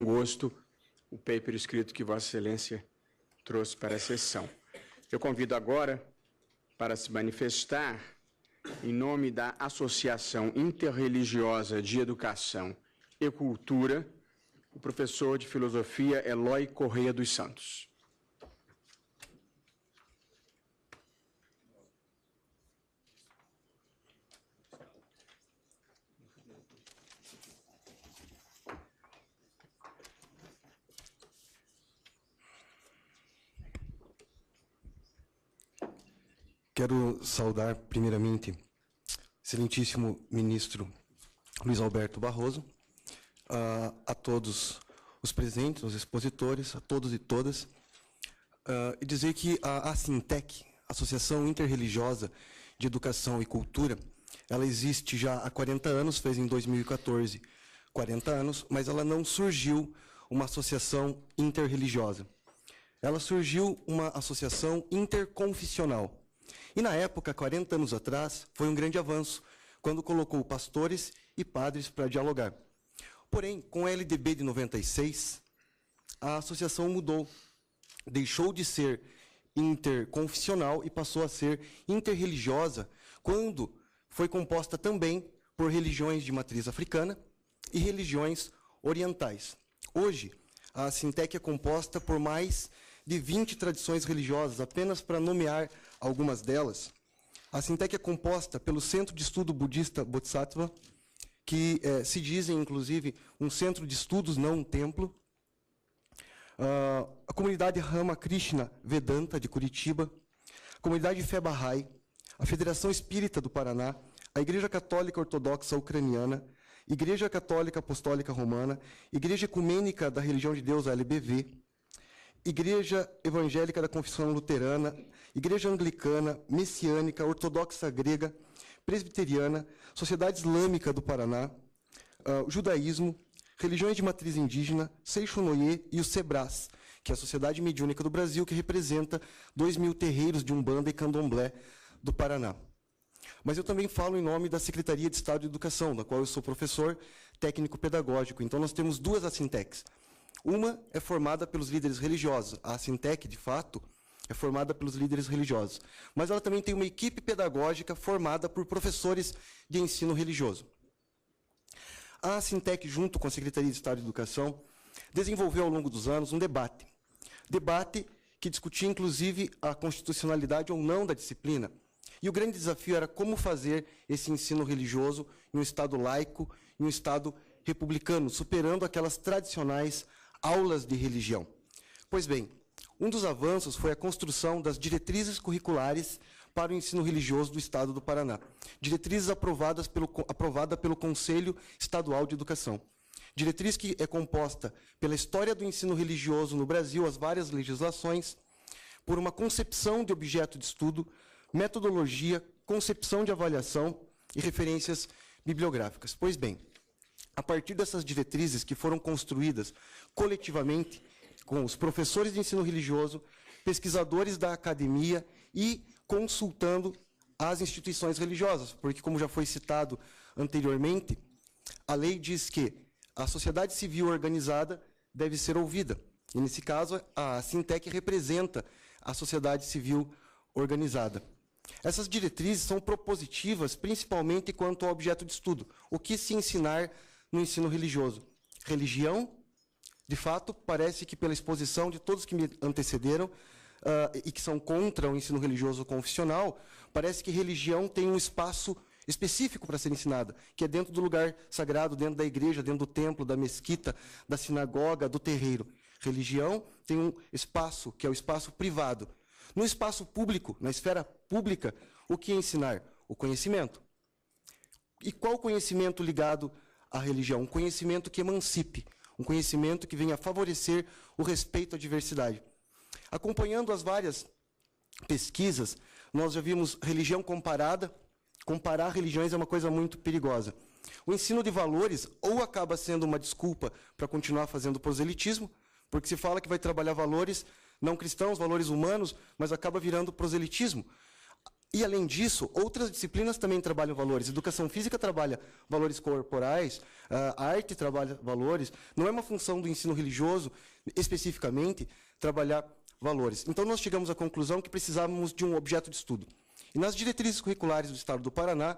gosto o paper escrito que Vossa Excelência trouxe para a sessão. Eu convido agora para se manifestar, em nome da Associação Interreligiosa de Educação e Cultura, o professor de Filosofia Eloy Correia dos Santos. Quero saudar, primeiramente, excelentíssimo ministro Luiz Alberto Barroso, a todos os presentes, os expositores, a todos e todas, e dizer que a Assintec, Associação Interreligiosa de Educação e Cultura, ela existe já há 40 anos, fez em 2014 40 anos, mas ela não surgiu uma associação interreligiosa. Ela surgiu uma associação interconfissional. E, na época, 40 anos atrás, foi um grande avanço, quando colocou pastores e padres para dialogar. Porém, com a LDB de 96, a associação mudou. Deixou de ser interconfissional e passou a ser interreligiosa, quando foi composta também por religiões de matriz africana e religiões orientais. Hoje, a Assintec é composta por mais de 20 tradições religiosas, apenas para nomear algumas delas. A Assintec é composta pelo Centro de Estudo Budista Bodhisattva, que se dizem, inclusive, um centro de estudos, não um templo. A comunidade Ramakrishna Vedanta, de Curitiba, a comunidade Fé Bahá'í, a Federação Espírita do Paraná, a Igreja Católica Ortodoxa Ucraniana, Igreja Católica Apostólica Romana, Igreja Ecumênica da Religião de Deus, a LBV, Igreja Evangélica da Confissão Luterana, Igreja Anglicana, Messiânica, Ortodoxa Grega, Presbiteriana, Sociedade Islâmica do Paraná, Judaísmo, religiões de matriz indígena, Seixonoye e o SEBRAS, que é a Sociedade Mediúnica do Brasil, que representa 2.000 terreiros de Umbanda e Candomblé do Paraná. Mas eu também falo em nome da Secretaria de Estado de Educação, da qual eu sou professor técnico pedagógico. Então, nós temos duas Assintecs. Uma é formada pelos líderes religiosos. A Assintec, de fato, é formada pelos líderes religiosos. Mas ela também tem uma equipe pedagógica formada por professores de ensino religioso. A Assintec, junto com a Secretaria de Estado de Educação, desenvolveu ao longo dos anos um debate. Debate que discutia, inclusive, a constitucionalidade ou não da disciplina. E o grande desafio era como fazer esse ensino religioso em um Estado laico, em um Estado republicano, superando aquelas tradicionais aulas de religião. Pois bem, um dos avanços foi a construção das diretrizes curriculares para o ensino religioso do Estado do Paraná. Diretrizes aprovada pelo Conselho Estadual de Educação. Diretriz que é composta pela história do ensino religioso no Brasil, as várias legislações, por uma concepção de objeto de estudo, metodologia, concepção de avaliação e referências bibliográficas. Pois bem, a partir dessas diretrizes que foram construídas coletivamente com os professores de ensino religioso, pesquisadores da academia e consultando as instituições religiosas, porque, como já foi citado anteriormente, a lei diz que a sociedade civil organizada deve ser ouvida. E, nesse caso, a Assintec representa a sociedade civil organizada. Essas diretrizes são propositivas, principalmente quanto ao objeto de estudo. O que se ensinar no ensino religioso? Religião, de fato, parece que pela exposição de todos que me antecederam e que são contra o ensino religioso confissional, parece que religião tem um espaço específico para ser ensinada, que é dentro do lugar sagrado, dentro da igreja, dentro do templo, da mesquita, da sinagoga, do terreiro. Religião tem um espaço, que é o espaço privado. No espaço público, na esfera pública, o que ensinar? O conhecimento. E qual conhecimento ligado à religião? Um conhecimento que emancipe, um conhecimento que venha favorecer o respeito à diversidade. Acompanhando as várias pesquisas, nós já vimos religião comparada. Comparar religiões é uma coisa muito perigosa. O ensino de valores ou acaba sendo uma desculpa para continuar fazendo proselitismo, porque se fala que vai trabalhar valores não cristãos, valores humanos, mas acaba virando proselitismo. E, além disso, outras disciplinas também trabalham valores. Educação física trabalha valores corporais, a arte trabalha valores. Não é uma função do ensino religioso, especificamente, trabalhar valores. Então, nós chegamos à conclusão que precisávamos de um objeto de estudo. E nas diretrizes curriculares do Estado do Paraná,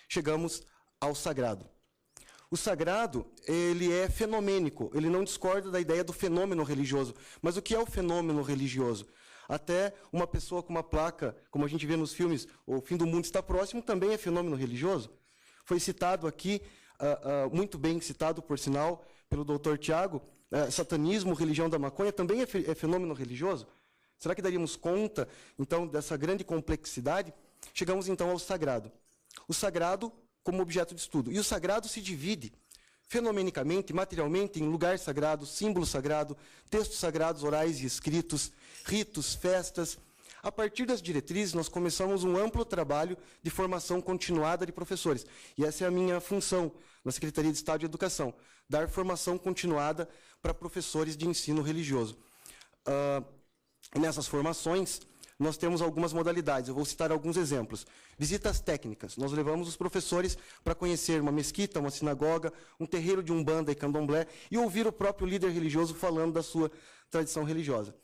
chegamos ao sagrado. O sagrado, ele é fenomênico, ele não discorda da ideia do fenômeno religioso. Mas o que é o fenômeno religioso? Até uma pessoa com uma placa, como a gente vê nos filmes, O Fim do Mundo Está Próximo, também é fenômeno religioso. Foi citado aqui, muito bem citado, por sinal, pelo doutor Tiago, satanismo, religião da maconha, também é fenômeno religioso? Será que daríamos conta, então, dessa grande complexidade? Chegamos, então, ao sagrado. O sagrado como objeto de estudo. E o sagrado se divide fenomenicamente, materialmente, em lugar sagrado, símbolo sagrado, textos sagrados orais e escritos, ritos, festas. A partir das diretrizes, nós começamos um amplo trabalho de formação continuada de professores. E essa é a minha função na Secretaria de Estado de Educação, dar formação continuada para professores de ensino religioso. Nessas formações, nós temos algumas modalidades, eu vou citar alguns exemplos. Visitas técnicas, nós levamos os professores para conhecer uma mesquita, uma sinagoga, um terreiro de umbanda e candomblé e ouvir o próprio líder religioso falando da sua tradição religiosa.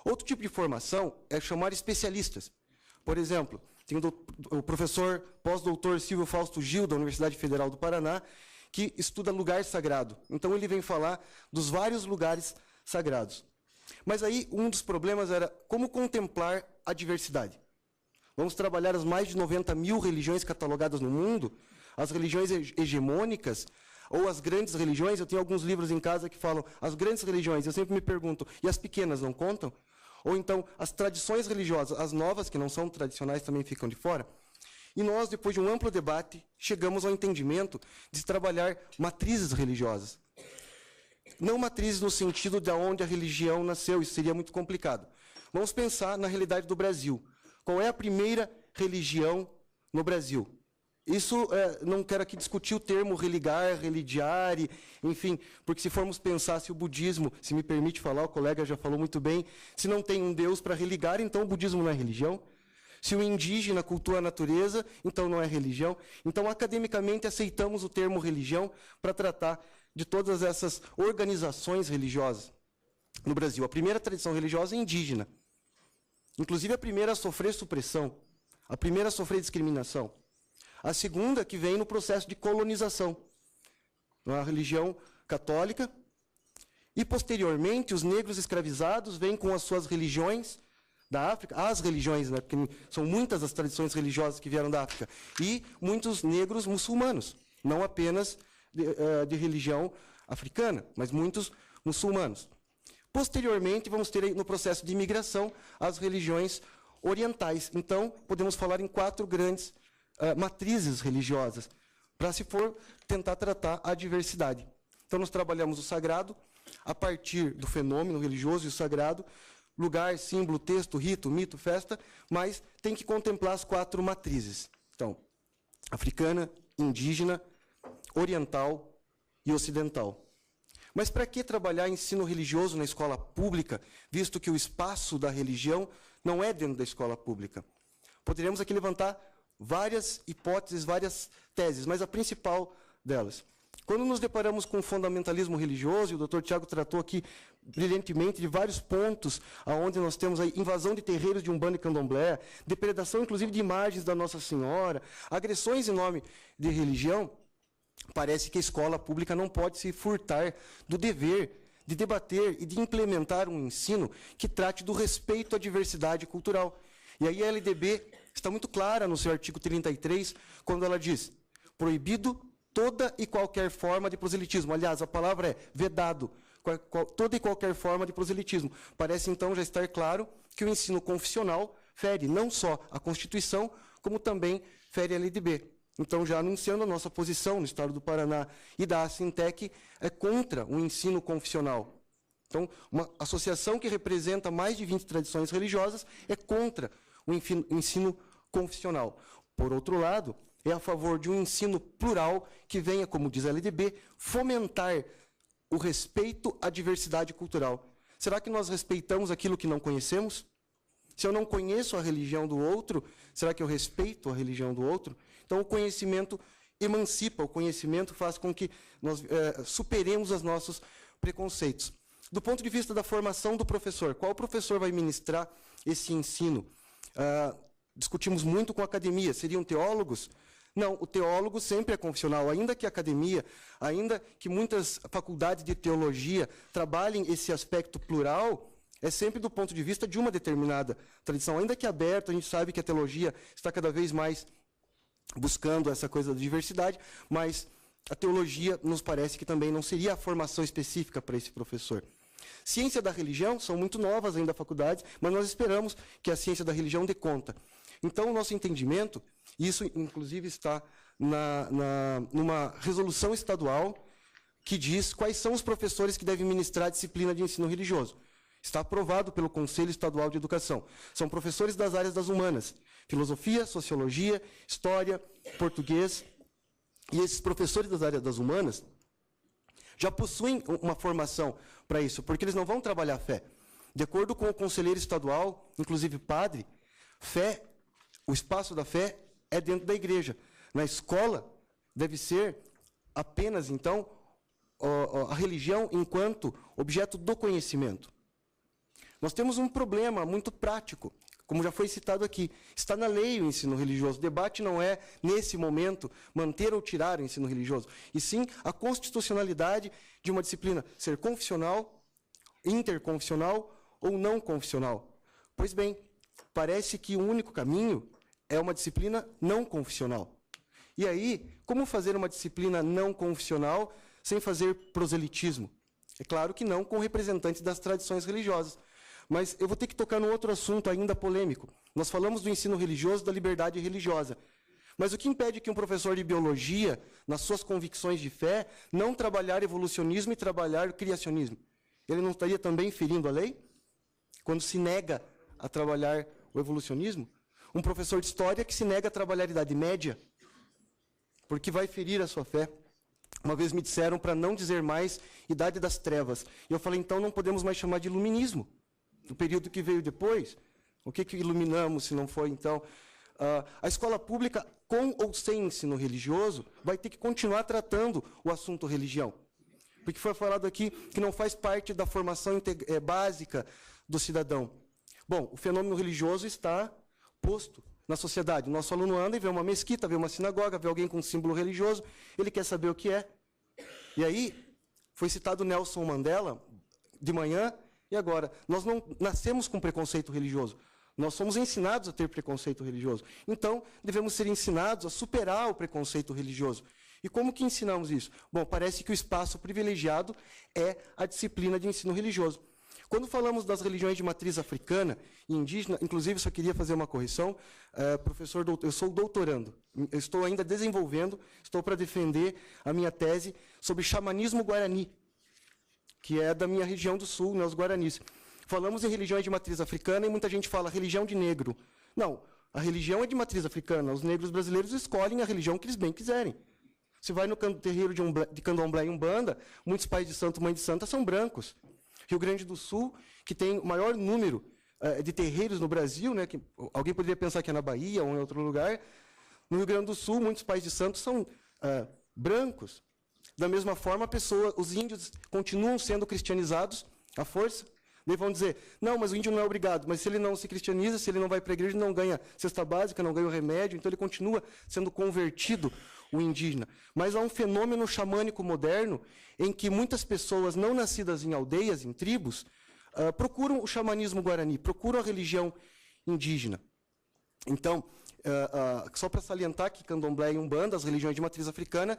Outro tipo de formação é chamar especialistas. Por exemplo, tem o professor pós-doutor Silvio Fausto Gil, da Universidade Federal do Paraná, que estuda lugar sagrado. Então, ele vem falar dos vários lugares sagrados. Mas aí, um dos problemas era como contemplar a diversidade. Vamos trabalhar as mais de 90 mil religiões catalogadas no mundo, as religiões hegemônicas, ou as grandes religiões. Eu tenho alguns livros em casa que falam as grandes religiões. Eu sempre me pergunto, e as pequenas não contam? Ou então, as tradições religiosas, as novas, que não são tradicionais, também ficam de fora? E nós, depois de um amplo debate, chegamos ao entendimento de trabalhar matrizes religiosas. Não matrizes no sentido de onde a religião nasceu, isso seria muito complicado. Vamos pensar na realidade do Brasil. Qual é a primeira religião no Brasil? Isso, não quero aqui discutir o termo religar, religiare, enfim, porque se formos pensar se o budismo, se me permite falar, o colega já falou muito bem, se não tem um Deus para religar, então o budismo não é religião. Se o indígena cultua a natureza, então não é religião. Então, academicamente, aceitamos o termo religião para tratar de todas essas organizações religiosas no Brasil. A primeira tradição religiosa é indígena. Inclusive, a primeira a sofrer supressão, a primeira a sofrer discriminação. A segunda que vem no processo de colonização, a religião católica. E, posteriormente, os negros escravizados vêm com as suas religiões da África, as religiões, né, porque são muitas as tradições religiosas que vieram da África, e muitos negros muçulmanos, não apenas de religião africana, mas muitos muçulmanos. Posteriormente, vamos ter aí, no processo de imigração, as religiões orientais. Então, podemos falar em 4 grandes matrizes religiosas, para se for tentar tratar a diversidade. Então, nós trabalhamos o sagrado a partir do fenômeno religioso e o sagrado, lugar, símbolo, texto, rito, mito, festa, mas tem que contemplar as 4 matrizes. Então, africana, indígena, oriental e ocidental. Mas para que trabalhar ensino religioso na escola pública, visto que o espaço da religião não é dentro da escola pública? Poderíamos aqui levantar várias hipóteses, várias teses, mas a principal delas. Quando nos deparamos com o fundamentalismo religioso, e o doutor Tiago tratou aqui brilhantemente de vários pontos onde nós temos a invasão de terreiros de umbanda e candomblé, depredação inclusive de imagens da Nossa Senhora, agressões em nome de religião, parece que a escola pública não pode se furtar do dever de debater e de implementar um ensino que trate do respeito à diversidade cultural. E aí a LDB está muito clara no seu artigo 33, quando ela diz: proibido toda e qualquer forma de proselitismo. Aliás, a palavra é vedado, toda e qualquer forma de proselitismo. Parece, então, já estar claro que o ensino confissional fere não só a Constituição, como também fere a LDB. Então, já anunciando a nossa posição no Estado do Paraná e da Assintec é contra o ensino confissional. Então, uma associação que representa mais de 20 tradições religiosas é contra o ensino confissional. Por outro lado, é a favor de um ensino plural que venha, como diz a LDB, fomentar o respeito à diversidade cultural. Será que nós respeitamos aquilo que não conhecemos? Se eu não conheço a religião do outro, será que eu respeito a religião do outro? Então, o conhecimento emancipa, o conhecimento faz com que nós superemos os nossos preconceitos. Do ponto de vista da formação do professor, qual professor vai ministrar esse ensino? Discutimos muito com a academia, seriam teólogos? Não, o teólogo sempre é confessional, ainda que a academia, ainda que muitas faculdades de teologia trabalhem esse aspecto plural, é sempre do ponto de vista de uma determinada tradição. Ainda que aberto, a gente sabe que a teologia está cada vez mais buscando essa coisa da diversidade, mas a teologia nos parece que também não seria a formação específica para esse professor. Ciência da religião, são muito novas ainda a faculdade, mas nós esperamos que a ciência da religião dê conta. Então, o nosso entendimento, isso inclusive está numa resolução estadual que diz quais são os professores que devem ministrar a disciplina de ensino religioso. Está aprovado pelo Conselho Estadual de Educação. São professores das áreas das humanas, filosofia, sociologia, história, português. E esses professores das áreas das humanas já possuem uma formação para isso, porque eles não vão trabalhar a fé. De acordo com o conselheiro estadual, inclusive padre, fé, o espaço da fé é dentro da igreja. Na escola, deve ser apenas, então, a religião enquanto objeto do conhecimento. Nós temos um problema muito prático, como já foi citado aqui. Está na lei o ensino religioso. O debate não é, nesse momento, manter ou tirar o ensino religioso, e sim a constitucionalidade de uma disciplina ser confessional, interconfessional ou não confessional. Pois bem, parece que o único caminho é uma disciplina não confessional. E aí, como fazer uma disciplina não confessional sem fazer proselitismo? É claro que não com representantes das tradições religiosas. Mas eu vou ter que tocar num outro assunto ainda polêmico. Nós falamos do ensino religioso, da liberdade religiosa. Mas o que impede que um professor de biologia, nas suas convicções de fé, não trabalhar evolucionismo e trabalhar criacionismo? Ele não estaria também ferindo a lei? Quando se nega a trabalhar o evolucionismo? Um professor de história que se nega a trabalhar a Idade Média, porque vai ferir a sua fé. Uma vez me disseram para não dizer mais Idade das Trevas. E eu falei, então não podemos mais chamar de iluminismo. O período que veio depois, o que iluminamos se não foi, então? A escola pública, com ou sem ensino religioso, vai ter que continuar tratando o assunto religião. Porque foi falado aqui que não faz parte da formação básica do cidadão. Bom, o fenômeno religioso está posto na sociedade. O nosso aluno anda e vê uma mesquita, vê uma sinagoga, vê alguém com um símbolo religioso, ele quer saber o que é. E aí, foi citado Nelson Mandela, de manhã, e agora, nós não nascemos com preconceito religioso. Nós somos ensinados a ter preconceito religioso. Então, devemos ser ensinados a superar o preconceito religioso. E como que ensinamos isso? Bom, parece que o espaço privilegiado é a disciplina de ensino religioso. Quando falamos das religiões de matriz africana e indígena, inclusive, só queria fazer uma correção, professor, eu sou doutorando, eu estou ainda desenvolvendo, estou para defender a minha tese sobre xamanismo guarani, que é da minha região do sul, né, os guaranis. Falamos em religiões de matriz africana e muita gente fala religião de negro. Não, a religião é de matriz africana, os negros brasileiros escolhem a religião que eles bem quiserem. Se vai no terreiro de candomblé e umbanda, muitos pais de santo, mãe de santa são brancos. Rio Grande do Sul, que tem o maior número de terreiros no Brasil, né, que alguém poderia pensar que é na Bahia ou em outro lugar, no Rio Grande do Sul, muitos pais de santo são brancos. Da mesma forma, os índios continuam sendo cristianizados à força. Daí vão dizer, não, mas o índio não é obrigado. Mas se ele não se cristianiza, se ele não vai para a igreja, não ganha cesta básica, não ganha o remédio, então ele continua sendo convertido, o indígena. Mas há um fenômeno xamânico moderno em que muitas pessoas não nascidas em aldeias, em tribos, procuram o xamanismo guarani, procuram a religião indígena. Então, só para salientar que candomblé e umbanda, as religiões de matriz africana,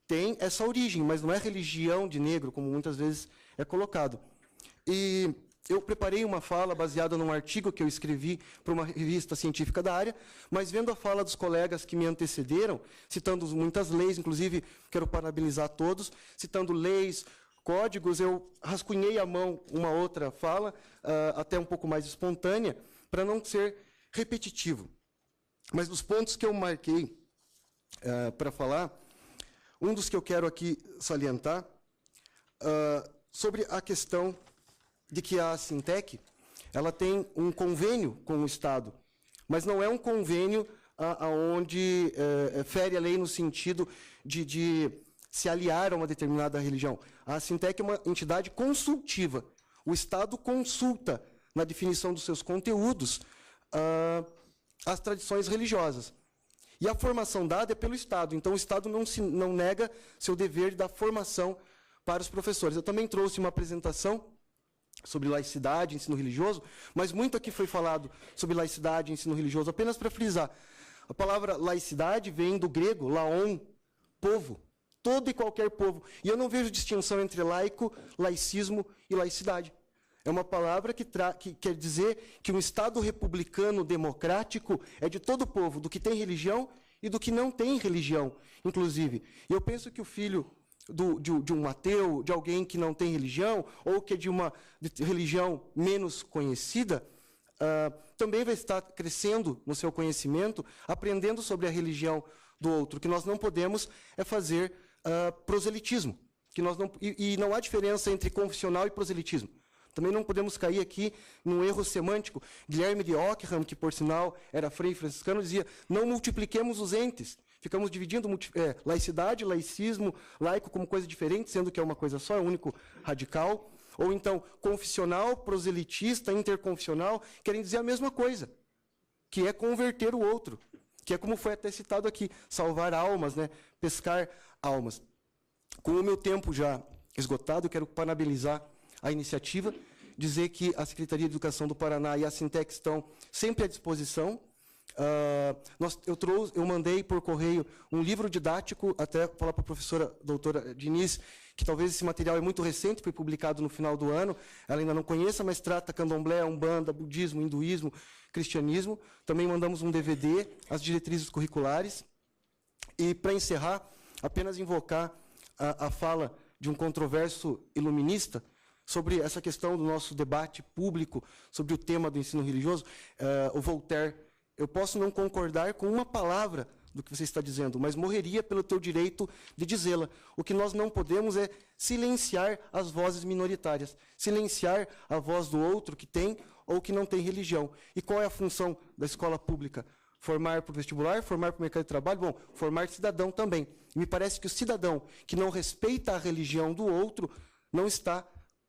têm essa origem, mas não é religião de negro, como muitas vezes é colocado. E eu preparei uma fala baseada num artigo que eu escrevi para uma revista científica da área, mas vendo a fala dos colegas que me antecederam, citando muitas leis, inclusive quero parabenizar todos, citando leis, códigos, eu rascunhei à mão uma outra fala, até um pouco mais espontânea, para não ser repetitivo. Mas dos pontos que eu marquei para falar, um dos que eu quero aqui salientar, sobre a questão de que a Sintec ela tem um convênio com o Estado, mas não é um convênio onde fere a lei no sentido de se aliar a uma determinada religião. A Sintec é uma entidade consultiva. O Estado consulta, na definição dos seus conteúdos, as tradições religiosas. E a formação dada é pelo Estado. Então, o Estado não nega seu dever da formação para os professores. Eu também trouxe uma apresentação sobre laicidade, ensino religioso, mas muito aqui foi falado sobre laicidade e ensino religioso. Apenas para frisar, a palavra laicidade vem do grego, laon, povo. Todo e qualquer povo. E eu não vejo distinção entre laico, laicismo e laicidade. É uma palavra que quer dizer que um Estado republicano democrático é de todo o povo, do que tem religião e do que não tem religião, inclusive. E eu penso que o filho de um ateu, de alguém que não tem religião, ou que é de uma religião menos conhecida, também vai estar crescendo no seu conhecimento, aprendendo sobre a religião do outro. O que nós não podemos é fazer proselitismo. E não há diferença entre confessional e proselitismo. Também não podemos cair aqui num erro semântico. Guilherme de Ockham, que por sinal era frei franciscano, dizia: não multipliquemos os entes. Ficamos dividindo laicidade, laicismo, laico como coisa diferente, sendo que é uma coisa só, é único radical. Ou então, confessional, proselitista, interconfessional, querem dizer a mesma coisa, que é converter o outro, que é como foi até citado aqui, salvar almas, né? Pescar almas. Com o meu tempo já esgotado, eu quero parabenizar a iniciativa, dizer que a Secretaria de Educação do Paraná e a Sintec estão sempre à disposição. Eu mandei por correio um livro didático, até falar para a professora doutora Diniz, que talvez esse material é muito recente, foi publicado no final do ano, ela ainda não conheça, mas trata candomblé, umbanda, budismo, hinduísmo, cristianismo. Também mandamos um DVD, as diretrizes curriculares. E, para encerrar, apenas invocar a fala de um controverso iluminista sobre essa questão do nosso debate público, sobre o tema do ensino religioso, o Voltaire. Eu posso não concordar com uma palavra do que você está dizendo, mas morreria pelo teu direito de dizê-la. O que nós não podemos é silenciar as vozes minoritárias, silenciar a voz do outro que tem ou que não tem religião. E qual é a função da escola pública? Formar para o vestibular, formar para o mercado de trabalho? Bom, formar cidadão também. Me parece que o cidadão que não respeita a religião do outro não está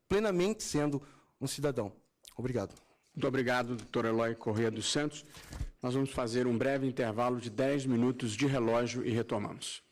plenamente sendo um cidadão. Obrigado. Muito obrigado, doutor Eloy Corrêa dos Santos. Nós vamos fazer um breve intervalo de 10 minutos de relógio e retomamos.